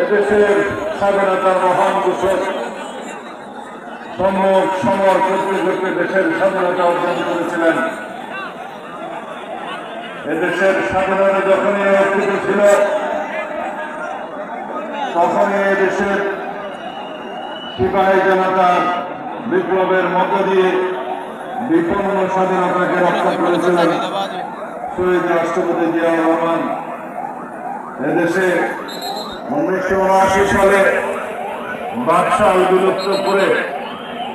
এদেশের স্বাধীনতার মহান ঘোষক সম্মুখ সমর করতে করতে দেশের স্বাধীনতা অর্জন করেছিলেন। এদেশের স্বাধীনতা যখনই অর্জিত ছিল তখনই এদেশের সিপাহী জনতার বিপ্লবের মধ্য দিয়ে বিপন্ন স্বাধীনতাকে রক্ষা করেছিলেন শহীদ রাষ্ট্রপতি জিয়াউর রহমান। এদেশে 1979 সালে বাকশাল বিলুপ্ত করে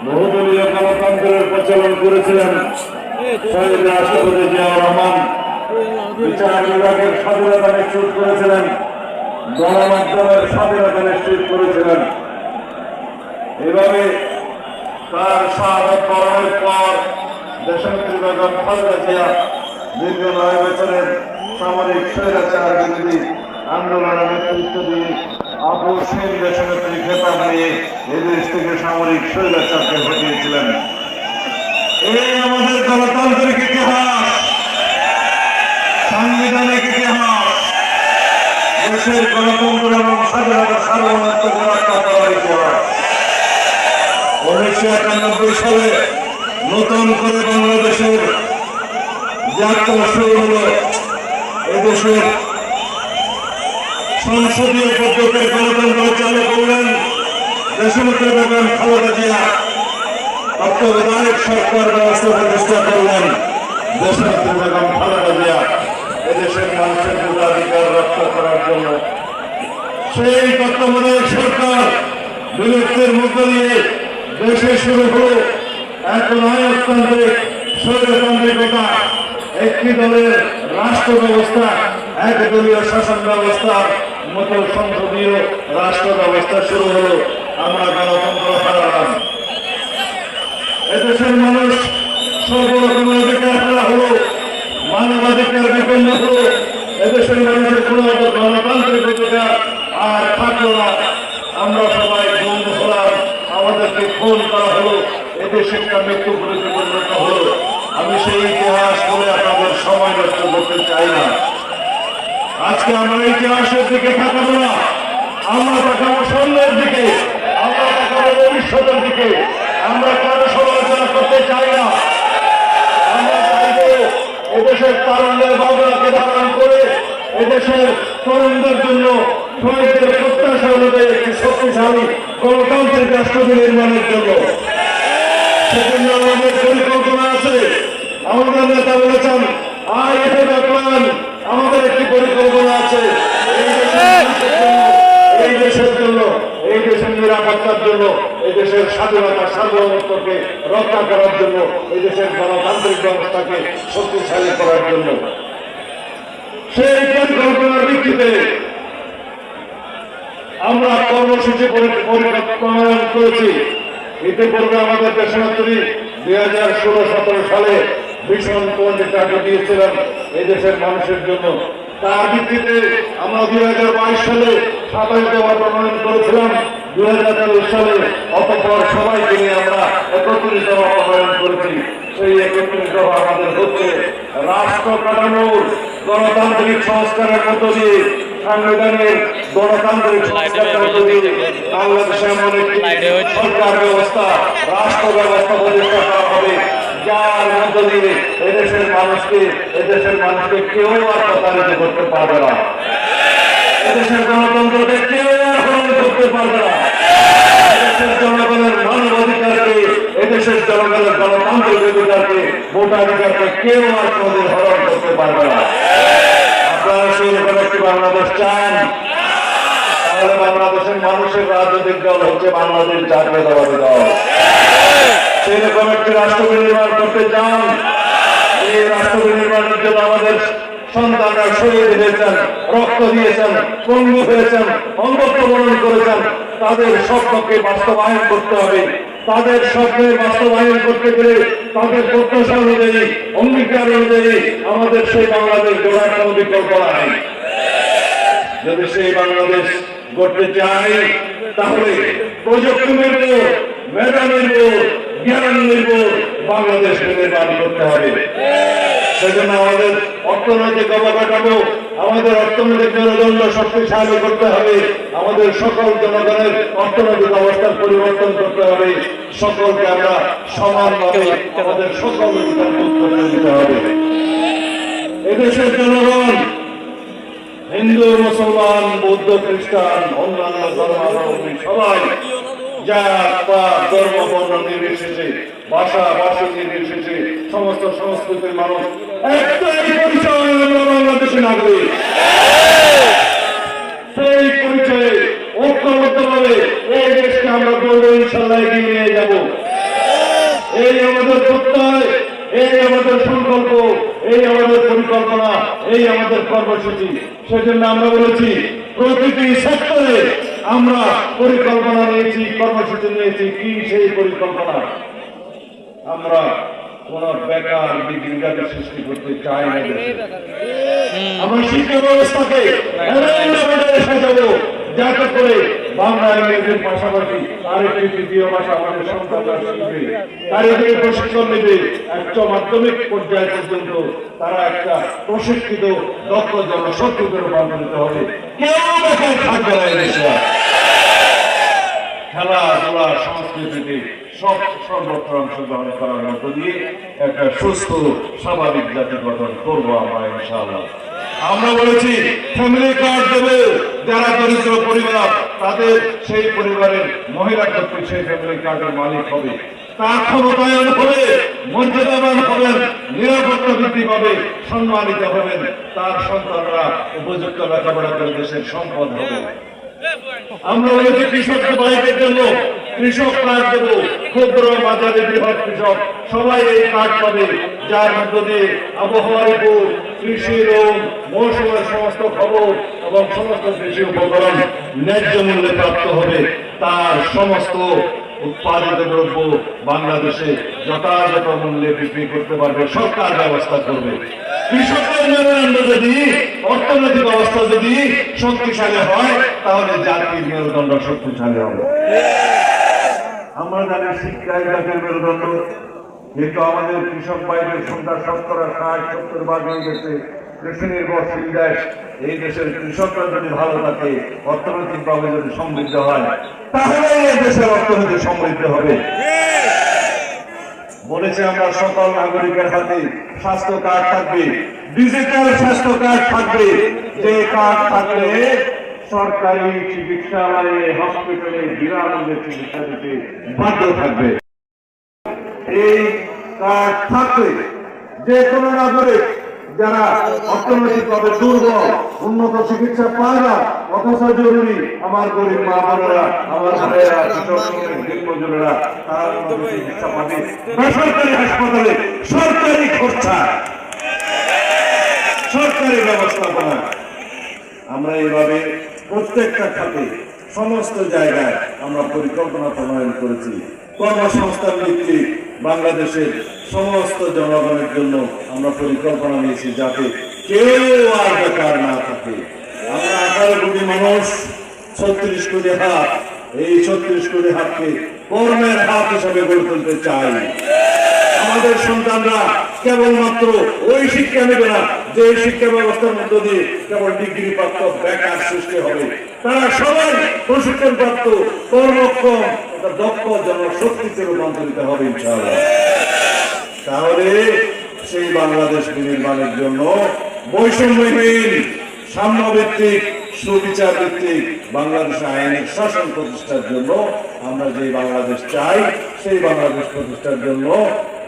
বহুদলীয় গণতন্ত্রের প্রচলন করেছিলেন শহীদ রাষ্ট্রপতি জিয়াউর রহমান। বিচার বিভাগের স্বাধীনতা নিশ্চিত করেছিলেন, গণমাধ্যমের স্বাধীনতা নিশ্চিত করেছিলেন। এভাবে তার শাহাদাত বরণের পর দেশনেত্রী বেগম খালেদা জিয়া দীর্ঘ 9 বছরের সামরিক স্বৈরাচার বিরোধী আন্দোলনের নেতৃত্ব দিয়ে আপসহীন দেশনেত্রী খেতাব নিয়ে এদেশ থেকে সামরিক স্বৈরাচারকে হটিয়েছিলেন। এই আমাদের গণতান্ত্রিক ইতিহাস, সাংবিধানিক ইতিহাস, দেশের গণতন্ত্র এবং স্বাধীনতা সার্বভৌমত্বকে রক্ষা করার ইতিহাস। 1991 সালে নতুন করে বাংলাদেশের যাত্রা শুরু হল। এদেশের সংসদীয় পদ্ধতির গণতন্ত্র চালু করলেন দেশনেত্রী বেগম খালেদা জিয়া। তত্ত্বাবধায়ক সরকার ব্যবস্থা প্রতিষ্ঠা করলেন দেশনেত্রী বেগম খালেদা জিয়া এদেশের মানুষের ভোটাধিকার রক্ষা করার জন্য। সেই তত্ত্বাবধায়ক সরকার বিলুপ্তির মধ্য দিয়ে দেশে শুরু হল এক নায়কতান্ত্রিক স্বৈরতান্ত্রিকতা, একটি দলের রাষ্ট্র ব্যবস্থা, একদলীয় শাসন ব্যবস্থার মতো সংসদীয় রাষ্ট্র ব্যবস্থা শুরু হলো। আমরা গণতন্ত্র হারালাম। এদেশের মানুষ সর্বরকমের অধিকার হারা হলো, মানবাধিকার বিপন্ন হলো। এদেশের মানুষের কোনো গণতান্ত্রিক অধিকার আর থাকলো না। আমরা সবাই গুম হলাম, আমাদেরকে খুন করা হলো, এদেশে একটা মৃত্যু ঘটে পরিণত হলো। আমি সেই ইতিহাস বলে আপনাদের সময় নষ্ট করতে চাই না। আজকে আমরা ইতিহাসের দিকে তাকাবো না, আমরা তাকাবো সামনের দিকে, আমরা তাকাবো ভবিষ্যতের দিকে। আমরা কারো সমালোচনা করতে চাই না। আমরা চাইব এদেশের তারুণ্যের ভাবনাকে ধারণ করে এদেশের তরুণদের জন্য শহীদদের প্রত্যাশা অনুযায়ী একটি শক্তিশালী গণতান্ত্রিক রাষ্ট্র নির্মাণের জন্য। সেজন্য আমাদের পরিকল্পনা আছে। আমাদের নেতা বলেছেন প্ল্যান, আমাদের একটি পরিকল্পনা আছে এই দেশের জন্য, এই দেশের নিরাপত্তার জন্য, এই দেশের স্বাধীনতা সার্বভৌমত্বকে রক্ষা করার জন্য, এই দেশের গণতান্ত্রিক ব্যবস্থাকে শক্তিশালী করার জন্য। সেই পরিকল্পনার ভিত্তিতে আমরা কর্মসূচি প্রণয়ন করেছি। ইতিপূর্বে আমাদের দেশনেত্রী 2016-17 সালে ভীষণ কণ্ঠে দিয়েছিলেন এই দেশের মানুষের জন্য। তার ভিত্তিতে আমরা 2022 সালে 27 দফা প্রণয়ন করেছিলাম। 2023 সালে অতঃপর সবাইকে নিয়ে আমরা 31 দফা প্রণয়ন করেছি। সেই 31 দফা আমাদের হচ্ছে রাষ্ট্র কাঠামোর গণতান্ত্রিক সংস্কারের মধ্য দিয়ে, সাংবিধানিক গণতান্ত্রিক সংস্কারের মধ্য দিয়ে বাংলাদেশে এমন একটি সরকার ব্যবস্থা, রাষ্ট্র ব্যবস্থা প্রতিষ্ঠা করা হবে যার মধ্য দিয়ে এদেশের মানুষকে কেউ আর প্রতারিত করতে পারবে না। এদেশের গণতন্ত্রকে কেউ আর হরণ করতে পারবে না। এদেশের জনগণের মানবাধিকারকে, এদেশের জনগণের গণতান্ত্রিক অধিকারকে, ভোটাধিকারকে কেউ আর কোনদিন হরণ করতে পারবে না। আপনারা সেরকম একটি বাংলাদেশ চান, তাহলে বাংলাদেশের মানুষের রাজনৈতিক দল হচ্ছে বাংলাদেশ জাতীয়তাবাদী দল। সেরকম একটি রাষ্ট্র নির্মাণ করতে চান। এই রাষ্ট্র নির্মাণের জন্য আমাদের সন্তানরা শহীদ হয়েছেন, রক্ত দিয়েছেন, পঙ্গু হয়েছেন, অঙ্গত্ব বরণ করেছেন। তাদের স্বপ্নকে বাস্তবায়ন করতে হবে। তাদের স্বপ্নের বাস্তবায়ন করতে গেলে তাদের প্রত্যাশা অনুযায়ী, অঙ্গীকার অনুযায়ী আমাদের সেই বাংলাদেশ গড়ার কোনো বিকল্প নাই। যদি সেই বাংলাদেশ গড়তে চাই তাহলে প্রযুক্তি নির্ভর, মেধা নির্ভর, জ্ঞান নির্ভর বাংলাদেশ নির্মাণ করতে হবে। সেজন্য আমাদের অর্থনৈতিক অবকাঠামো আমাদের অর্থনৈতিক মেরুদণ্ড শক্তিশালী করতে হবে, আমাদের সকল জনগণের অর্থনৈতিক অবস্থার পরিবর্তন করতে হবে, সকলকে আমরা সমানভাবে আমাদের সকল অধিকার ভোগ করতে দিতে হবে। এদেশের জনগণ হিন্দু, মুসলমান, বৌদ্ধ, খ্রিস্টান, অন্যান্য ধর্মাবলম্বী সবাই জাত পাত ধর্ম বর্ণ নির্বিশেষে, ভাষা ভাষা নির্বিশেষে সমস্ত সংস্কৃতির মানুষ একটাই পরিচয়, আমরা বাংলাদেশের নাগরিক। সেই পরিচয়ে ঐক্যবদ্ধভাবে এই দেশকে আমরা গর্ব ইনশাল্লাহ এগিয়ে নিয়ে যাব। এই আমাদের প্রত্যয়, এই আমাদের সংকল্প, এই আমাদের পরিকল্পনা, এই আমাদের কর্মসূচি। সেজন্য আমরা বলেছি প্রতিটি সেক্টরে আমরা পরিকল্পনা নিয়েছি, কর্মসূচি নিয়েছি। কি সেই পরিকল্পনা? আমরা কোন বেকার ডিগ্রিগাদের সৃষ্টি করতে চাই না। আমরা শিক্ষা ব্যবস্থাকে সাজাবো যাতে করে বাংলা ইংরেজির পাশাপাশি আরেকটি তৃতীয় ভাষা আমাদের সন্তানরা শিখবে, কারিগরি প্রশিক্ষণ নেবে। উচ্চ মাধ্যমিক পর্যায় পর্যন্ত তারা একটা প্রশিক্ষিত দক্ষ জনশক্তিতে রূপান্তরিত হবে। কেউ বেকার থাকবে না এদেশে। খেলাধুলা সংস্কৃতিতে সর্বত্র অংশগ্রহণ করার মধ্য দিয়ে একটা সুস্থ স্বাভাবিক জাতি গঠন করবো আমরা ইনশাআল্লাহ। আমরা বলেছি ফ্যামিলি কার্ড দেবে যারা দরিদ্র পরিবার, তাদের সেই পরিবারের মহিলা কর্তৃক সেই ফ্যামিলি কার্ডের মালিক হবে। তার ক্ষমতায়ন হবে, মর্যাদাবান হবেন, নিরাপত্তা বৃদ্ধি পাবে, সম্মানিত হবেন, তার সন্তানরা উপযুক্ত লেখাপড়া করে দেশের সম্পদ হবে। আমরা বলেছি কৃষক ভাইদের জন্য কৃষক কার্ড দেব, ক্ষুদ্র মাঝারি বৃহৎ কৃষক সবাই এই কার্ড পাবে, যার মধ্য দিয়ে আবহাওয়ার রিপোর্ট, কৃষি রোগ, মৌসুমের সমস্ত খবর এবং সমস্ত কৃষি উপকরণ ন্যায্য মূল্যে প্রাপ্ত হবে। তার সমস্ত উৎপাদিত দ্রব্য বাংলাদেশে যথাযথ মূল্যে বিক্রি করতে পারবে, সরকার ব্যবস্থা করবে। কৃষকের মেরুদণ্ড যদি, অর্থনৈতিক অবস্থা যদি শক্তিশালী হয়, তাহলে জাতির মেরুদণ্ড শক্তিশালী হবে। আমরা জানি শিক্ষায় জাতির মেরুদণ্ড, কিন্তু আমাদের কৃষক ভাইদের সংখ্যা 60-70 হয়ে গেছে। কৃষি নির্ভরশীল দেশ। এই দেশের কৃষকরা যদি ভালো থাকে, অর্থনৈতিক ভাবে যদি সমৃদ্ধ হয়, তাহলে এই দেশের অর্থনীতি সমৃদ্ধ হবে। বলেছে আমরা সকল নাগরিকের হাতে স্বাস্থ্য কার্ড থাকবে, ডিজিটাল স্বাস্থ্য কার্ড থাকবে, যে কার্ড থাকলে সরকারি চিকিৎসালয়ে, হসপিটালে বিনামূল্যে চিকিৎসা দিতে বাধ্য থাকবে। এই কার্ড থাকলে যে কোনো নাগরিক যারা অর্থনৈতিকভাবে দুর্বল, উন্নত চিকিৎসা পায় না, অথচ জরুরি আমার গরিব মা বোনেরা, আমার ভাইয়েরা, দিনমজুরেরা, তারা উন্নত চিকিৎসা পাবে বেসরকারি হাসপাতালে, সরকারি খরচা, সরকারি ব্যবস্থাপনা। আমরা এইভাবে প্রত্যেকটা খাতে সমস্ত জায়গায় আমরা পরিকল্পনা প্রণয়ন করেছি। কর্মসংস্থান ভিত্তিক বাংলাদেশের সমস্ত জনগণের জন্য আমরা পরিকল্পনা নিয়েছি, যাতে কেউ আর বেকার না থাকে। আমরা 18 কোটি মানুষ, 36 কোটি হাত, এই 36 কোটি হাতকে কর্মের হাত হিসাবে গড়ে তুলতে চাই। আমাদের সন্তানরা কেবলমাত্র ওই শিক্ষা নেবে না যে শিক্ষা ব্যবস্থার মধ্য দিয়ে কেবল ডিগ্রি প্রাপ্ত বেকার সৃষ্টি হবে। তারা সবাই প্রশিক্ষণ প্রাপ্ত, কর্মক্ষম, দক্ষ জনশক্তিতে রূপান্তরিত হবে ইনশাআল্লাহ। তাহলে সেই বাংলাদেশ নির্মাণের জন্য বৈষম্যহীন, সাম্যভিত্তিক, সুবিচার ভিত্তিক বাংলাদেশে আইনের শাসন প্রতিষ্ঠার জন্য আমরা যে বাংলাদেশ চাই, সেই বাংলাদেশ প্রতিষ্ঠার জন্য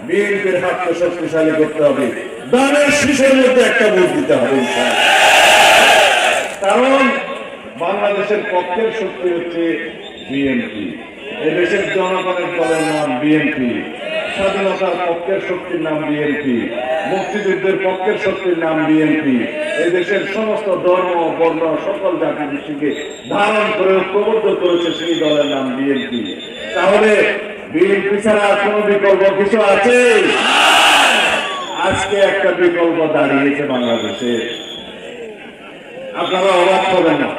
বিএনপির হাতকে শক্তিশালী করতে হবে। দানের শীষের মধ্যে একটা ভোট দিতে হবে ইনশাআল্লাহ। কারণ বাংলাদেশের পক্ষের শক্তি হচ্ছে বিএনপি। এদেশের জনগণের দলের নাম বিএনপি। স্বাধীনতার পক্ষের শক্তির নাম বিএনপি। মুক্তিযুদ্ধের পক্ষের শক্তির নাম বিএনপি। এই দেশের সমস্ত ধর্ম, বর্ণ, সকল জাতি গোষ্ঠীকে ধারণ করে ঐক্যবদ্ধ করেছে সেই দলের নাম বিএনপি। তাহলে বিএনপি ছাড়া কোন বিকল্প কিছু আছে? আজকে একটা বিকল্প দাঁড়িয়েছে বাংলাদেশে, আপনারা অবাক হবেন না।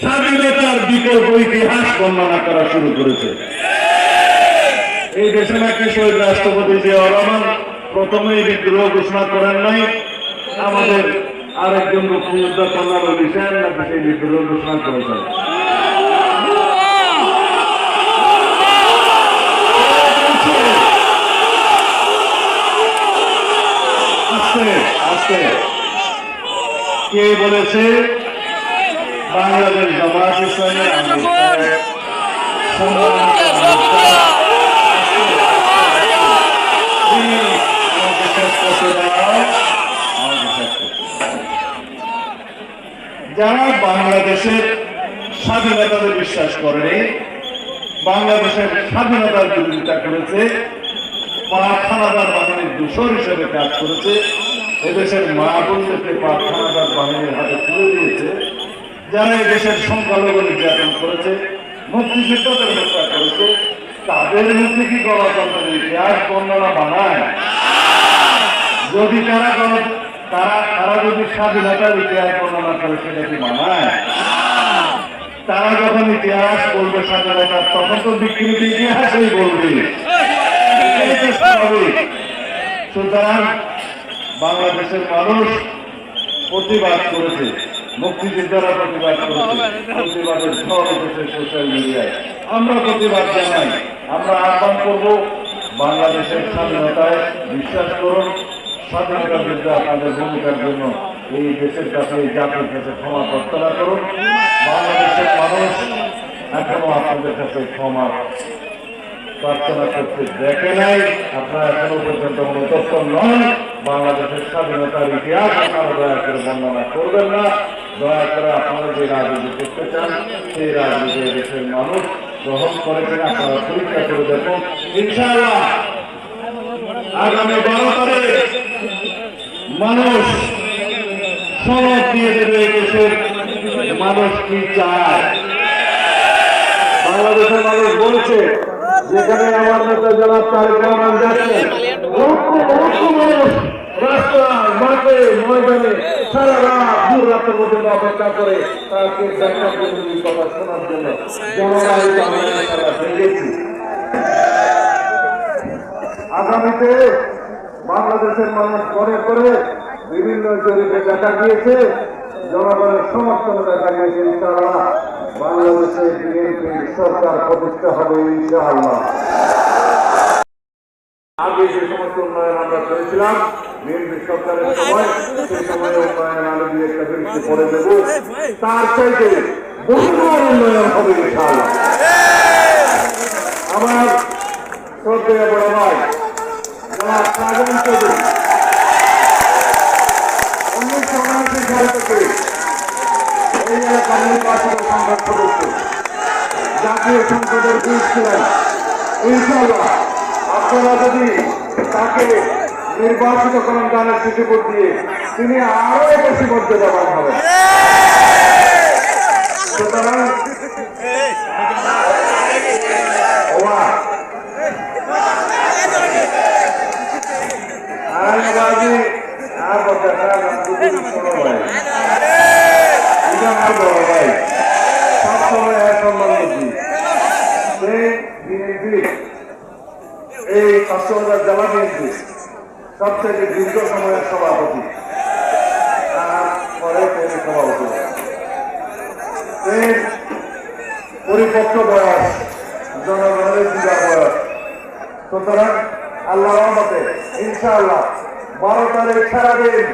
স্বাধীনতার বিকল্প ইতিহাস বর্ণনা করা শুরু করেছে। এই দেশে নাকি শহীদ রাষ্ট্রপতি জিয়াউর রহমান প্রথমেই বিদ্রোহ ঘোষণা করেন নাই। আমাদের আরেকজন মুক্তিযোদ্ধা কন্যা বলেছেন নাকি সেই বিদ্রোহ ঘোষণা করেছেন। আস্তে কে বলেছে বাংলাদেশ জামায়াত ইসলামের যারা বাংলাদেশের স্বাধীনতাতে বিশ্বাস করেনি, বাংলাদেশের স্বাধীনতার বিরোধিতা করেছে, পাখানাদার বাহিনীর দূষর হিসেবে কাজ করেছে, এদেশের মা বোনদেরকে পাখানাদার বাহিনীর হাতে তুলে দিয়েছে, যারা এদেশের সংখ্যালঘু নির্যাতন করেছে, মুক্তিযোদ্ধাদের হত্যা করেছে, তাদের মধ্যে কি গণতন্ত্রের ইতিহাস বর্ণনা বানায়? যদি তারা যদি স্বাধীনতার ইতিহাস বর্ণনা করে সেটা কি মানায়? তারা যখন ইতিহাস বলবে স্বাধীনতার, তখন তো বিকৃত ইতিহাসই বলবে। সুতরাং বাংলাদেশের মানুষ প্রতিবাদ করেছে, মুক্তিযোদ্ধারা প্রতিবাদ করেছে, প্রতিবাদের ঝড় উঠেছে সোশ্যাল মিডিয়ায়। আমরা প্রতিবাদ জানাই, আমরা আহ্বান করব বাংলাদেশের স্বাধীনতায় বিশ্বাস করুন, স্বাধীনতা যুদ্ধে আপনাদের ভূমিকার জন্য এই দেশের কাছে, এই জাতির কাছে ক্ষমা প্রার্থনা করুন। বাংলাদেশের মানুষ এখনো আপনাদের কাছে ক্ষমা প্রার্থনা করতে দেখে নাই, আপনারা এখনো পর্যন্ত অনুতপ্ত নন। বাংলাদেশের স্বাধীনতার ইতিহাস আপনারা দয়া করে বর্ণনা করবেন না। দয়া করে আপনারা যে রাজনীতি করতে চান সেই রাজনীতি দেশের মানুষ গ্রহণ করেছেন, আপনারা পরীক্ষা করে দেখুন। ইনশাআল্লাহ আগামী 12 তারিখ মানুষ সনদ দিয়ে দেবে দেশের মানুষ কি চায়। বাংলাদেশের মানুষ বলছে, যেখানে আমার নেতা জনাব তারেক রহমান যাচ্ছেন, রাস্তায় মাঠে ময়দানে সারা রাত দূর রাতের মধ্যে অপেক্ষা করে তাকে দেখার জন্য, কথা শোনার জন্য জনগণেছি। আগামীতে বাংলাদেশের মানুষ মনে করে বিভিন্ন জরিপে দেখা গিয়েছে, জনগণের সমর্থনে দেখা গিয়েছে ইনশাআল্লাহ বাংলাদেশে বিএনপির সরকার প্রতিষ্ঠা হবে ইনশাআল্লাহ। আগে যে সমস্ত উন্নয়ন আমরা করেছিলাম বিএনপি সরকারের সময়, সেই সময় উন্নয়ন আমি দিয়ে একটা বৃষ্টি করে দেব, তার চাইতে বহুবার উন্নয়ন হবে ইনশাআল্লাহ। আমার শ্রদ্ধেয় বড় ভাই জনাব সাজান চৌধুরী 1979 সাল থেকে এই এলাকার নির্বাচিত সংসদ সদস্য, জাতীয় সংসদের হুইপ ছিলেন। ইনশাআল্লাহ আপনারা যদি তাকে নির্বাচিত করেন দানের সুযোগ দিয়ে, তিনি আরো বেশি মর্যাদাবান হবেন। সুতরাং এই কক্সবাজার জেলা বিএনপি সবচেয়ে দীর্ঘ সময়ের সভাপতি, তারপরে তিনি সভাপতি, পরিপক্ক বয়স, জনগণের দিদা বয়স। সুতরাং আল্লাহ রহমতে ইনশাআল্লাহ 12 তারিখ সারাদিন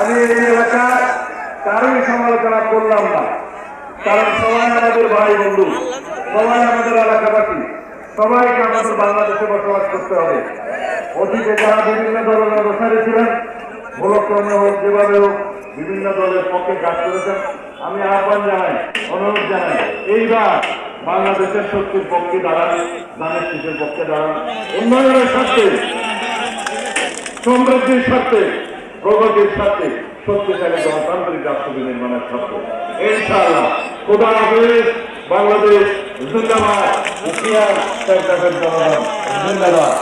আমি এই এলাকার কারোই সমালোচনা করলাম না, কারণ সবাই আমাদের ভাই বন্ধু, সবাই আমাদের এলাকাবাসী, সবাইকে আমাদের বাংলাদেশে বসবাস করতে হবে। অতীতে যারা বিভিন্ন দলের অবস্থানে ছিলেন, ভুলক্রমে হোক যেভাবে হোক বিভিন্ন দলের পক্ষে কাজ করেছেন, আমি আহ্বান জানাই, অনুরোধ জানাই, এইবার বাংলাদেশের শক্তির পক্ষে দাঁড়ান, দানের শীষের পক্ষে দাঁড়ান, উন্নয়নের স্বার্থে, সমৃদ্ধির স্বার্থে, প্রগতির স্বার্থে, শক্তিশালী গণতান্ত্রিক রাষ্ট্র নির্মাণের স্বার্থে। ইনশাআল্লাহ খোদা হাফেজ। বাংলাদেশ জিন্দাবাদ। জনগণ জিন্দাবাদ।